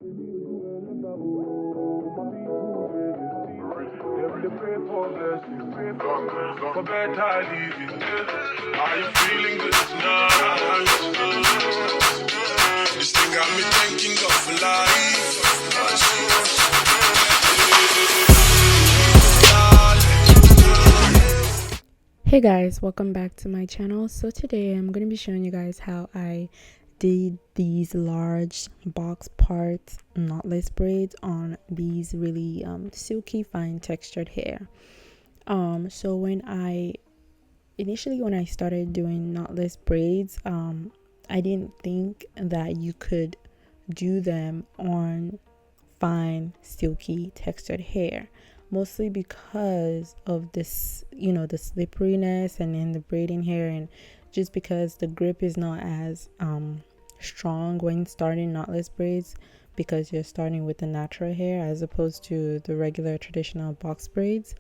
For better living. Are you feeling good tonight? This thing got me thanking God for life. Hey guys, welcome back to my channel. So today I'm going to be showing you guys how I did these large box parts knotless braids on these really silky fine textured hair. So when I started doing knotless braids, I didn't think that you could do them on fine silky textured hair, mostly because of this, the slipperiness and in the braiding hair, and just because the grip is not as strong when starting knotless braids, because you're starting with the natural hair as opposed to the regular traditional box braids.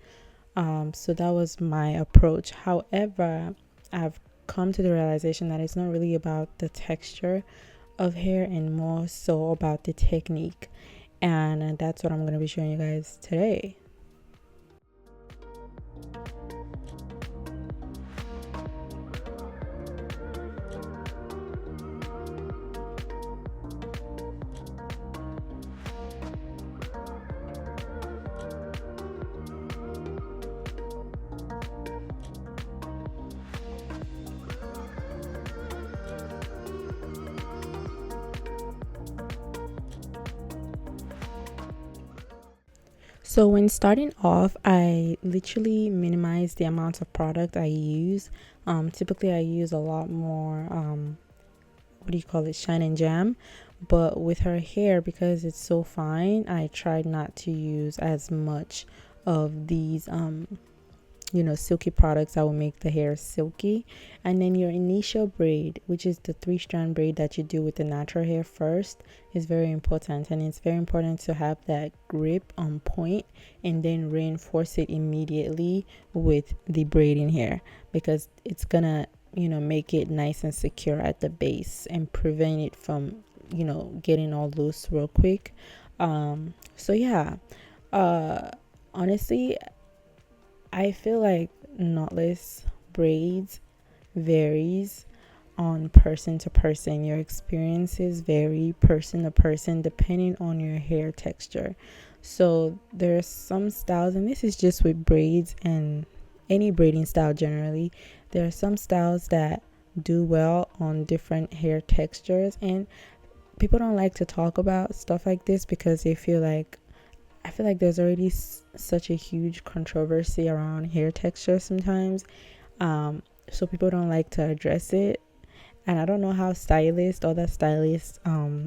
So that was my approach. However, I've come to the realization that it's not really about the texture of hair and more so about the technique, and that's what I'm going to be showing you guys today. So when starting off, I literally minimize the amount of product I use. Typically I use a lot more shine and jam, but with her hair, because it's so fine, I tried not to use as much of these silky products that will make the hair silky. And then your initial braid, which is the 3-strand braid that you do with the natural hair first, is very important. And it's very important to have that grip on point and then reinforce it immediately with the braiding hair, because it's gonna make it nice and secure at the base and prevent it from getting all loose real quick. So yeah, honestly, I feel like knotless braids varies on person to person. Your experiences vary person to person depending on your hair texture. So there's some styles, and this is just with braids and any braiding style generally. There are some styles that do well on different hair textures, and people don't like to talk about stuff like this because I feel like there's already such a huge controversy around hair texture sometimes. So people don't like to address it. And I don't know how other stylists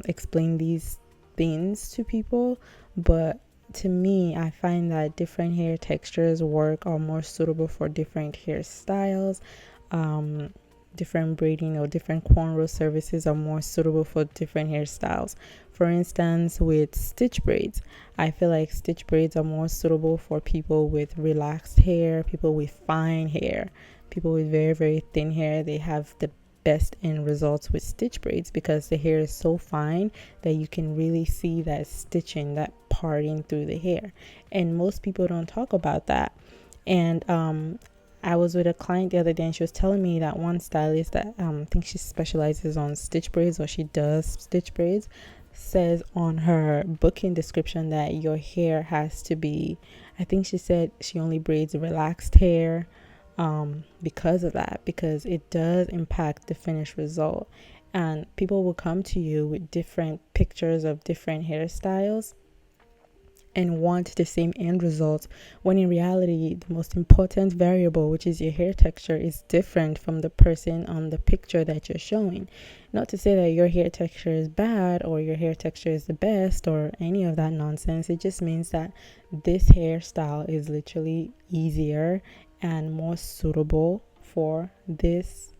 explain these things to people. But to me, I find that different hair textures are more suitable for different hairstyles. Different braiding or different cornrow services are more suitable for different hairstyles. For instance, with stitch braids, I feel like stitch braids are more suitable for people with relaxed hair, people with fine hair, people with very, very thin hair. They have the best end results with stitch braids because the hair is so fine that you can really see that stitching, that parting through the hair. And most people don't talk about that. And I was with a client the other day, and she was telling me that one stylist that I think she specializes on stitch braids, or she does stitch braids, says on her booking description that your hair has to be, I think she said she only braids relaxed hair because of that, because it does impact the finished result. And people will come to you with different pictures of different hairstyles and want the same end result, when in reality the most important variable, which is your hair texture, is different from the person on the picture that you're showing. Not to say that your hair texture is bad or your hair texture is the best or any of that nonsense. It just means that this hairstyle is literally easier and more suitable for this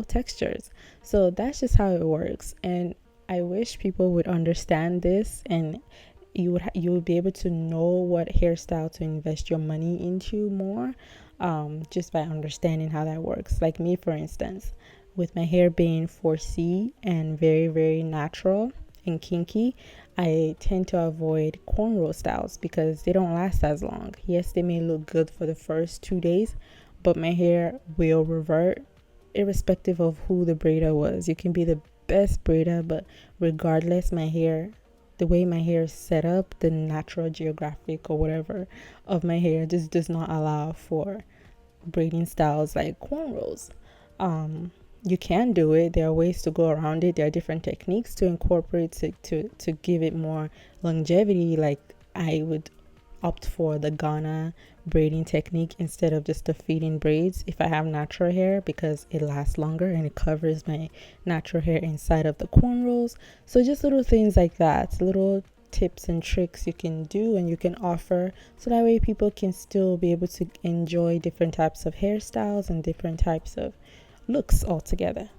textures. So that's just how it works, and I wish people would understand this, and you would be able to know what hairstyle to invest your money into more, just by understanding how that works. Like me, for instance, with my hair being 4C and very, very natural, and kinky, I tend to avoid cornrow styles because they don't last as long. Yes, they may look good for the first 2 days, but my hair will revert irrespective of who the braider was. You can be the best braider, but regardless, the way my hair is set up, the natural geographic or whatever of my hair just does not allow for braiding styles like cornrows. You can do it. There are ways to go around it. There are different techniques to incorporate to give it more longevity. Like I would opt for the Ghana braiding technique instead of just the feeding braids if I have natural hair, because it lasts longer and it covers my natural hair inside of the cornrows. So just little things like that, little tips and tricks you can do and you can offer, so that way people can still be able to enjoy different types of hairstyles and different types of looks altogether.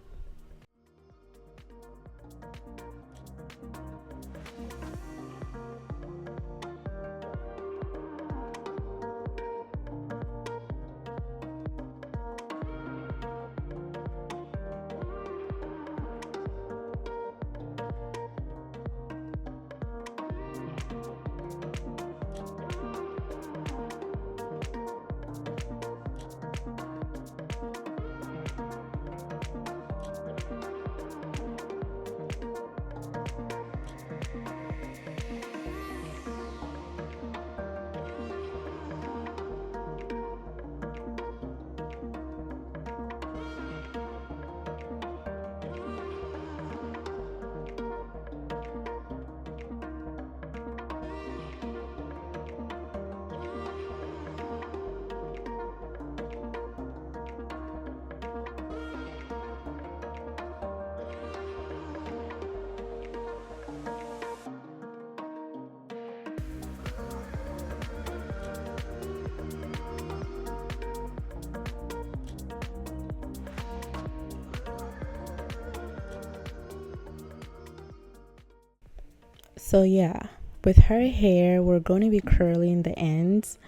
So yeah, with her hair, we're going to be curling the ends.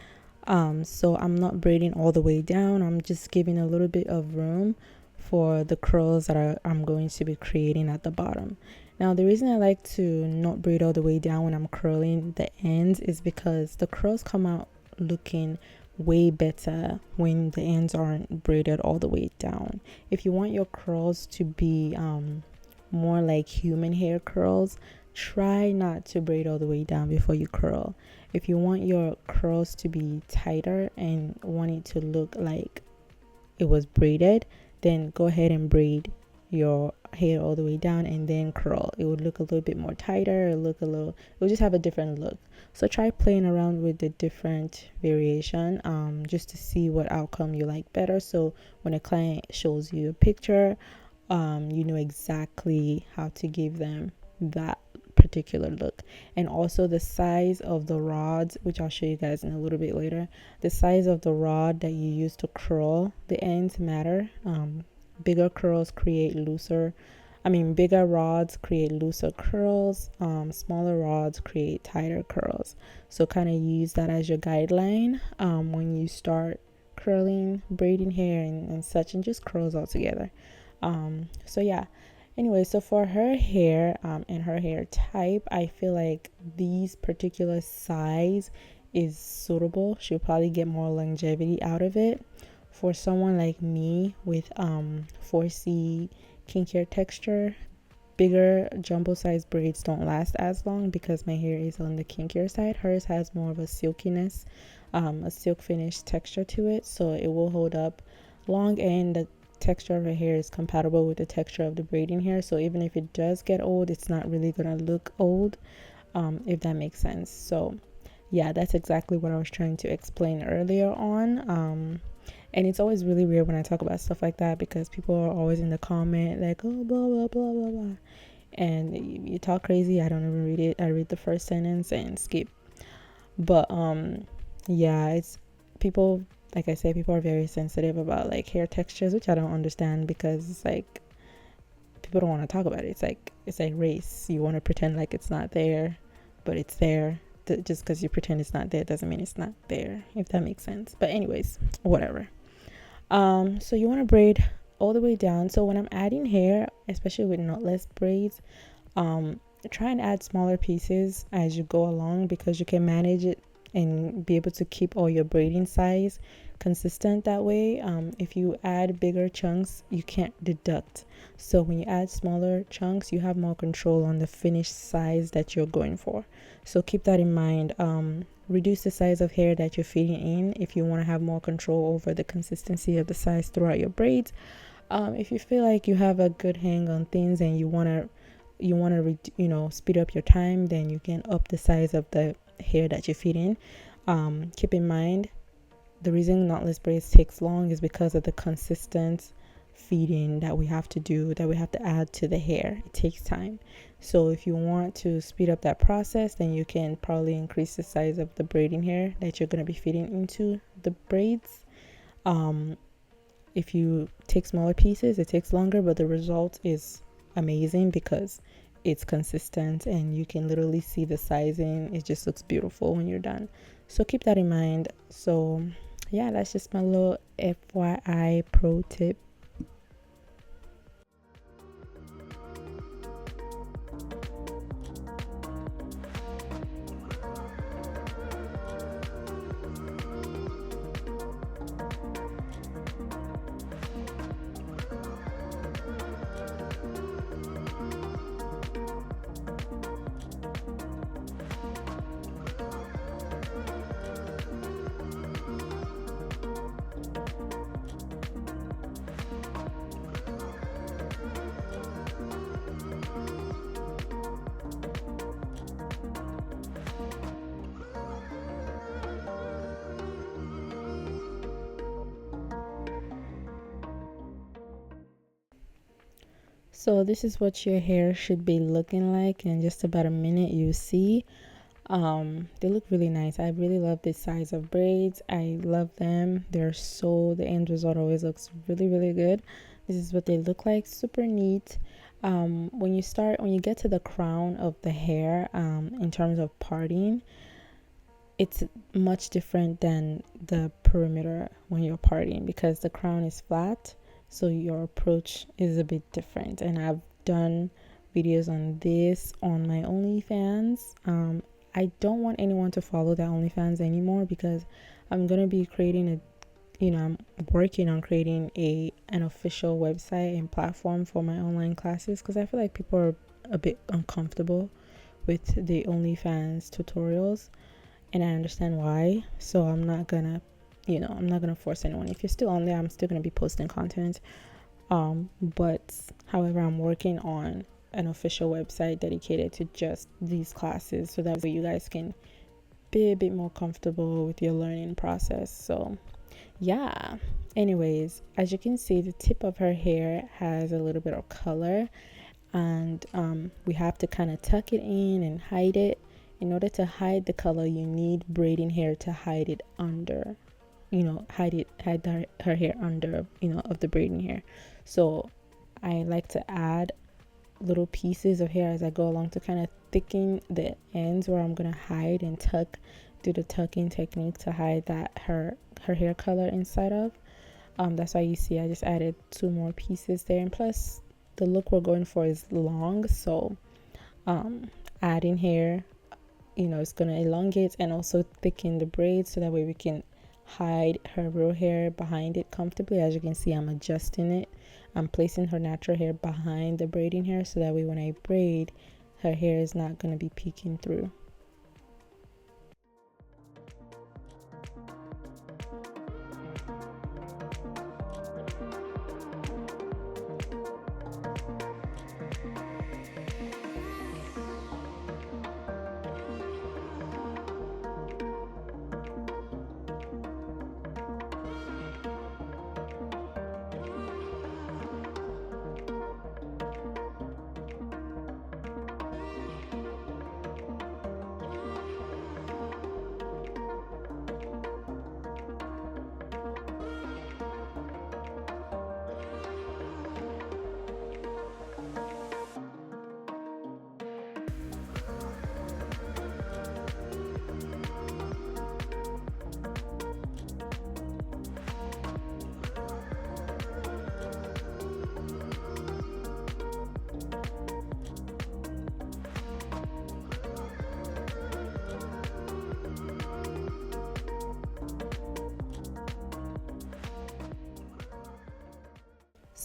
So I'm not braiding all the way down. I'm just giving a little bit of room for the curls that I'm going to be creating at the bottom. Now, the reason I like to not braid all the way down when I'm curling the ends is because the curls come out looking way better when the ends aren't braided all the way down. If you want your curls to be more like human hair curls, try not to braid all the way down before you curl. If you want your curls to be tighter and want it to look like it was braided, then go ahead and braid your hair all the way down and then curl. It would look a little bit more tighter. It will just have a different look. So try playing around with the different variation, just to see what outcome you like better. So when a client shows you a picture, you know exactly how to give them that particular look. And also the size of the rods, which I'll show you guys in a little bit later. The size of the rod that you use to curl the ends matter. Bigger curls create bigger rods create looser curls. Smaller rods create tighter curls. So kind of use that as your guideline when you start curling, braiding hair and such, and just curls all together. So yeah. Anyway, so for her hair and her hair type, I feel like these particular size is suitable. She'll probably get more longevity out of it. For someone like me with 4C kink hair texture, bigger jumbo size braids don't last as long because my hair is on the kinkier side. Hers has more of a silkiness, a silk finish texture to it, so it will hold up long, and the texture of her hair is compatible with the texture of the braiding hair. So even if it does get old, it's not really gonna look old, if that makes sense. So yeah, that's exactly what I was trying to explain earlier on. And it's always really weird when I talk about stuff like that because people are always in the comment like, oh, blah blah blah blah blah, and you talk crazy. I don't even read it. I read the first sentence and skip. But yeah, it's people, like I said, people are very sensitive about like hair textures, which I don't understand, because it's like people don't want to talk about it. It's like race. You want to pretend like it's not there, but it's there. Just because you pretend it's not there doesn't mean it's not there, if that makes sense. But anyways, whatever. So you want to braid all the way down. So when I'm adding hair, especially with knotless braids, try and add smaller pieces as you go along, because you can manage it and be able to keep all your braiding size consistent that way. If you add bigger chunks, you can't deduct. So when you add smaller chunks, you have more control on the finished size that you're going for. So keep that in mind. Reduce the size of hair that you're feeding in if you want to have more control over the consistency of the size throughout your braids. If you feel like you have a good hang on things and you want to speed up your time, then you can up the size of the hair that you feed in. Keep in mind, the reason knotless braids takes long is because of the consistent feeding that we have to add to the hair. It takes time. So if you want to speed up that process, then you can probably increase the size of the braiding hair that you're going to be feeding into the braids. If you take smaller pieces, it takes longer, but the result is amazing because it's consistent and you can literally see the sizing. It just looks beautiful when you're done. So keep that in mind. So yeah, that's just my little FYI pro tip. So this is what your hair should be looking like in just about a minute. You see, they look really nice. I really love this size of braids. I love them. The end result always looks really good. This is what they look like. Super neat. When you get to the crown of the hair, in terms of parting, it's much different than the perimeter when you're parting, because the crown is flat, so your approach is a bit different. And I've done videos on this on my OnlyFans. I don't want anyone to follow that OnlyFans anymore, because I'm gonna be creating I'm working on creating an official website and platform for my online classes, because I feel like people are a bit uncomfortable with the OnlyFans tutorials, and I understand why. So I'm not gonna force anyone. If you're still on there, I'm still gonna be posting content. But however, I'm working on an official website dedicated to just these classes, so that way you guys can be a bit more comfortable with your learning process. So yeah, anyways, as you can see, the tip of her hair has a little bit of color, and we have to kind of tuck it in and hide it. In order to hide the color, you need braiding hair to hide it under, hide her hair under, of the braiding hair. So I like to add little pieces of hair as I go along to kind of thicken the ends where I'm gonna hide and do the tucking technique to hide that her hair color inside of. That's why you see I just added 2 more pieces there, and plus the look we're going for is long, so adding hair, it's gonna elongate and also thicken the braids, so that way we can hide her real hair behind it comfortably. As you can see, I'm adjusting it. I'm placing her natural hair behind the braiding hair, so that way when I braid, her hair is not going to be peeking through.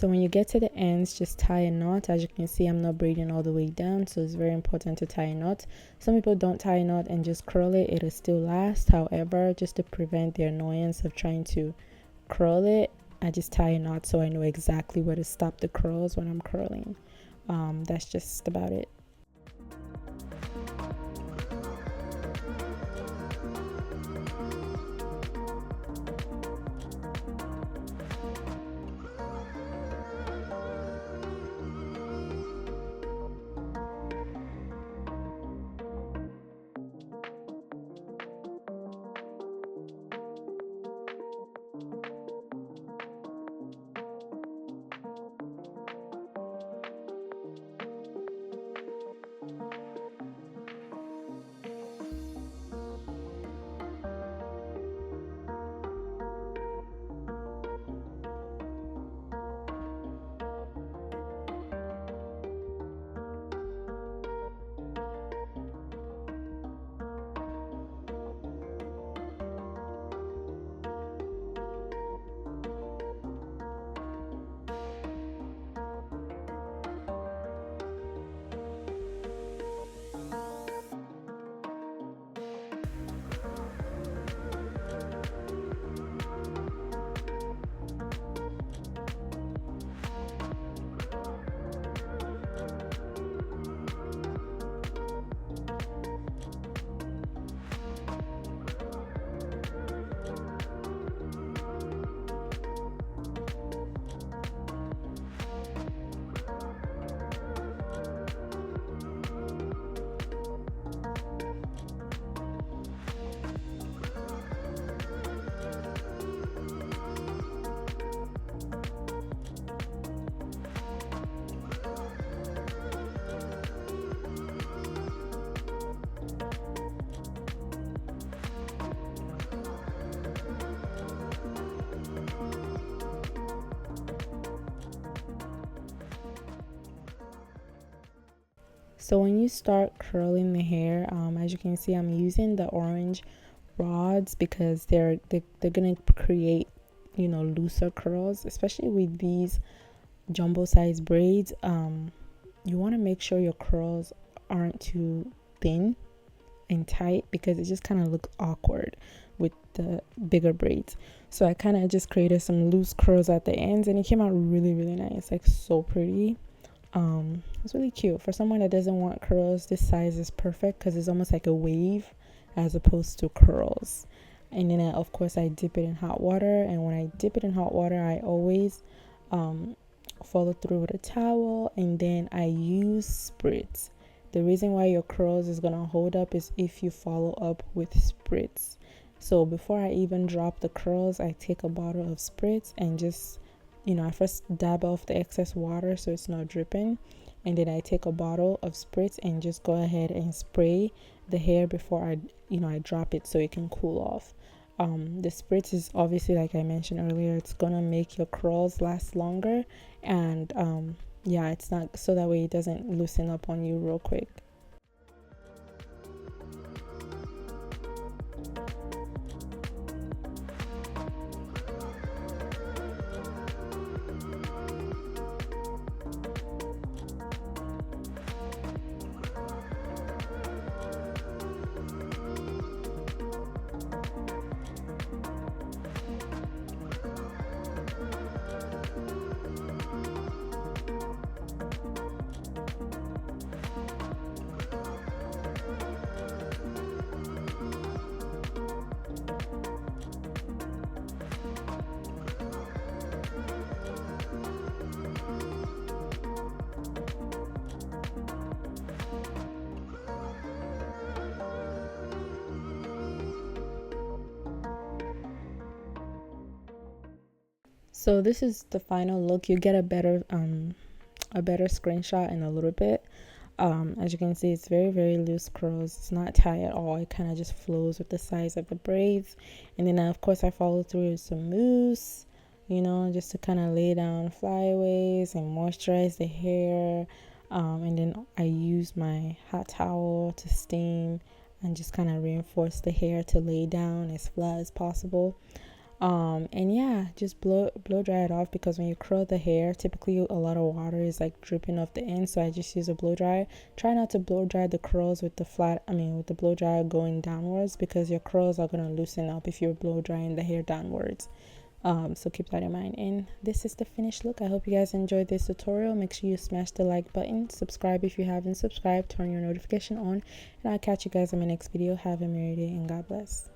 So when you get to the ends, just tie a knot. As you can see, I'm not braiding all the way down, so it's very important to tie a knot. Some people don't tie a knot and just curl it. It'll still last. However, just to prevent the annoyance of trying to curl it, I just tie a knot so I know exactly where to stop the curls when I'm curling. That's just about it. So when you start curling the hair, as you can see, I'm using the orange rods because they're gonna create, you know, looser curls, especially with these jumbo size braids. You want to make sure your curls aren't too thin and tight because it just kind of looks awkward with the bigger braids. So I kind of just created some loose curls at the ends and it came out really nice, like so pretty. It's really cute for someone that doesn't want curls. This size is perfect because it's almost like a wave as opposed to curls. And then of course I dip it in hot water, and when I dip it in hot water I always follow through with a towel, and then I use spritz. The reason why your curls is gonna hold up is if you follow up with spritz. So before I even drop the curls, I take a bottle of spritz and just, you know, I first dab off the excess water so it's not dripping, and then I take a bottle of spritz and just go ahead and spray the hair before I drop it so it can cool off. The spritz is obviously, like I mentioned earlier, it's gonna make your curls last longer, and yeah, it's not so that way it doesn't loosen up on you real quick. So this is the final look. You get a better screenshot in a little bit. As you can see, it's very loose curls. It's not tight at all. It kind of just flows with the size of the braids. And then of course I follow through with some mousse, you know, just to kind of lay down flyaways and moisturize the hair. And then I use my hot towel to steam and just kind of reinforce the hair to lay down as flat as possible. And yeah, just blow dry it off, because when you curl the hair, typically a lot of water is like dripping off the end, so I just use a blow dryer. Try not to blow dry the curls with the with the blow dryer going downwards, because your curls are going to loosen up if you're blow drying the hair downwards. So keep that in mind. And this is the finished look. I hope you guys enjoyed this tutorial. Make sure you smash the like button, subscribe if you haven't subscribed, turn your notification on, and I'll catch you guys in my next video. Have a merry day and God bless.